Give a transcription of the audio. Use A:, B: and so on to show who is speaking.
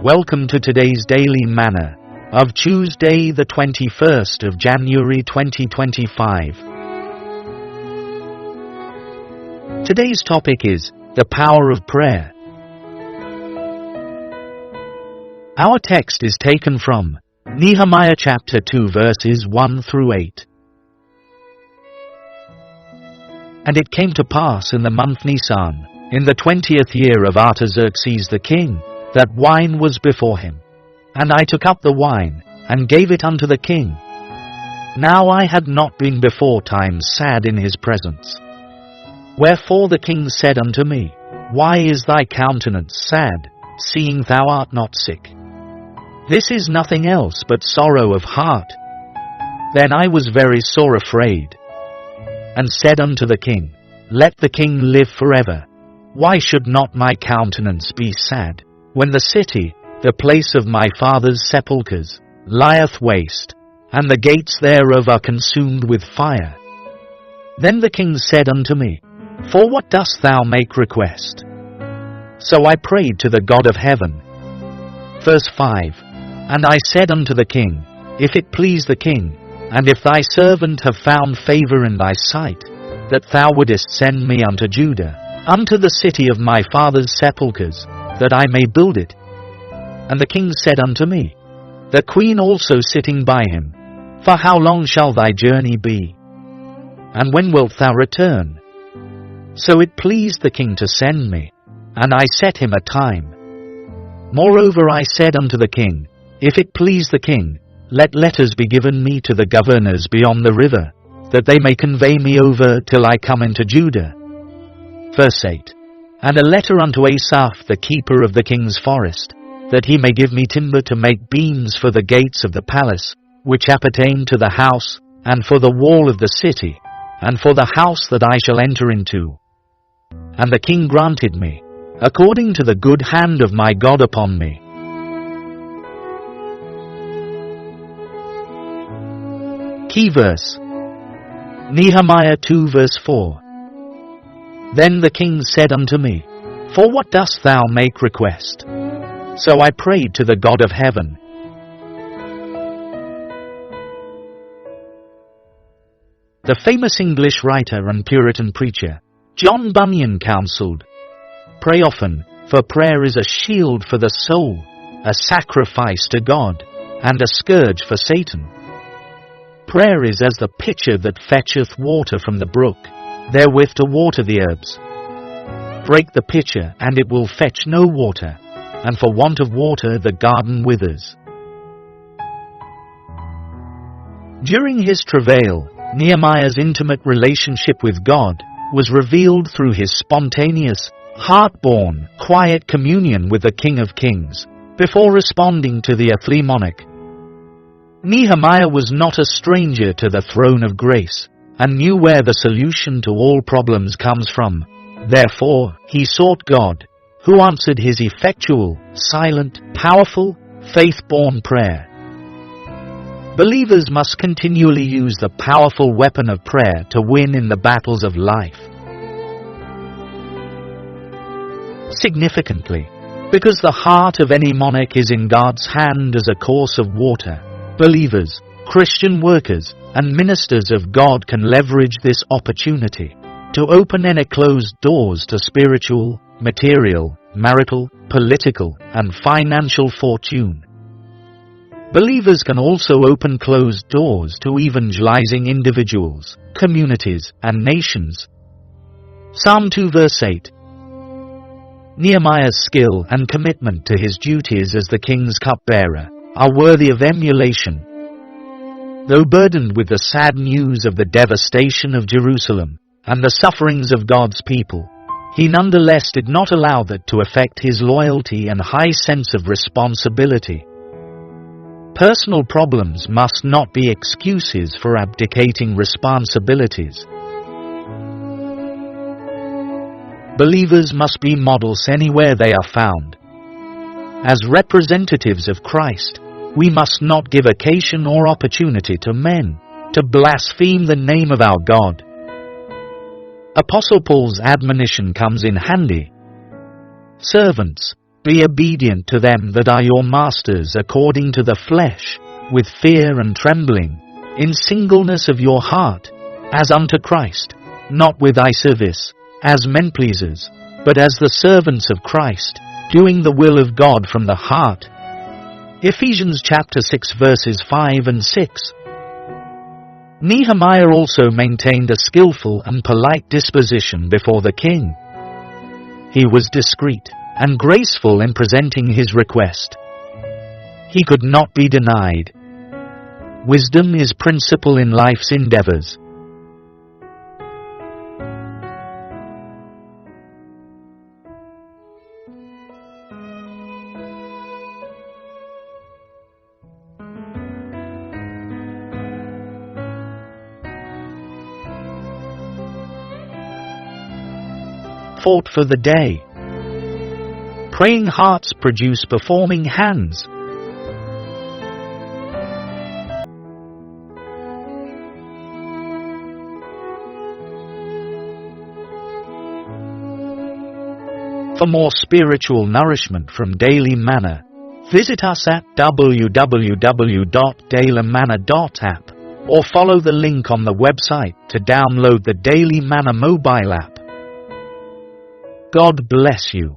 A: Welcome to today's Daily Manna of Tuesday the 21st of January 2025. Today's topic is the power of prayer. Our text is taken from Nehemiah chapter 2 verses 1 through 8. And it came to pass in the month Nisan, in the 20th year of Artaxerxes the king, that wine was before him. And I took up the wine, and gave it unto the king. Now I had not been before times sad in his presence. Wherefore the king said unto me, Why is thy countenance sad, seeing thou art not sick? This is nothing else but sorrow of heart. Then I was very sore afraid, and said unto the king, Let the king live forever. Why should not my countenance be sad, when the city, the place of my father's sepulchres, lieth waste, and the gates thereof are consumed with fire? Then the king said unto me, For what dost thou make request? So I prayed to the God of heaven. Verse 5. And I said unto the king, If it please the king, and if thy servant have found favor in thy sight, that thou wouldest send me unto Judah, unto the city of my father's sepulchres, that I may build it. And the king said unto me, the queen also sitting by him, For how long shall thy journey be? And when wilt thou return? So it pleased the king to send me, and I set him a time. Moreover I said unto the king, If it please the king, let letters be given me to the governors beyond the river, that they may convey me over till I come into Judah. Verse 8. And a letter unto Asaph the keeper of the king's forest, that he may give me timber to make beams for the gates of the palace, which appertain to the house, and for the wall of the city, and for the house that I shall enter into. And the king granted me, according to the good hand of my God upon me. Key verse. Nehemiah 2 verse 4. Then the king said unto me, For what dost thou make request? So I prayed to the God of heaven. The famous English writer and Puritan preacher, John Bunyan, counselled, Pray often, for prayer is a shield for the soul, a sacrifice to God, and a scourge for Satan. Prayer is as the pitcher that fetcheth water from the brook, therewith to water the herbs. Break the pitcher, and it will fetch no water, and for want of water the garden withers. During his travail, Nehemiah's intimate relationship with God was revealed through his spontaneous, heart-born, quiet communion with the King of Kings, before responding to the earthly monarch. Nehemiah was not a stranger to the throne of grace, and knew where the solution to all problems comes from. Therefore, he sought God, who answered his effectual, silent, powerful, faith-born prayer. Believers must continually use the powerful weapon of prayer to win in the battles of life. Significantly, because the heart of any monarch is in God's hand as a course of water, believers, Christian workers, and ministers of God can leverage this opportunity to open any closed doors to spiritual, material, marital, political, and financial fortune. Believers can also open closed doors to evangelizing individuals, communities, and nations. Psalm 2 verse 8. Nehemiah's skill and commitment to his duties as the king's cupbearer are worthy of emulation. Though burdened with the sad news of the devastation of Jerusalem and the sufferings of God's people, he nonetheless did not allow that to affect his loyalty and high sense of responsibility. Personal problems must not be excuses for abdicating responsibilities. Believers must be models anywhere they are found. As representatives of Christ, we must not give occasion or opportunity to men to blaspheme the name of our God. Apostle Paul's admonition comes in handy. Servants, Be obedient to them that are your masters according to the flesh, with fear and trembling, in singleness of your heart, as unto Christ, not with eye service, as men pleasers, but as the servants of Christ, doing the will of God from the heart. Ephesians chapter 6 verses 5 and 6. Nehemiah also maintained a skillful and polite disposition before the king. He was discreet and graceful in presenting his request. He could not be denied. Wisdom is principal in life's endeavors. Thought for the day. Praying hearts produce performing hands. For more spiritual nourishment from Daily Manna, visit us at www.dailymanna.app or follow the link on the website to download the Daily Manna mobile app. God bless you.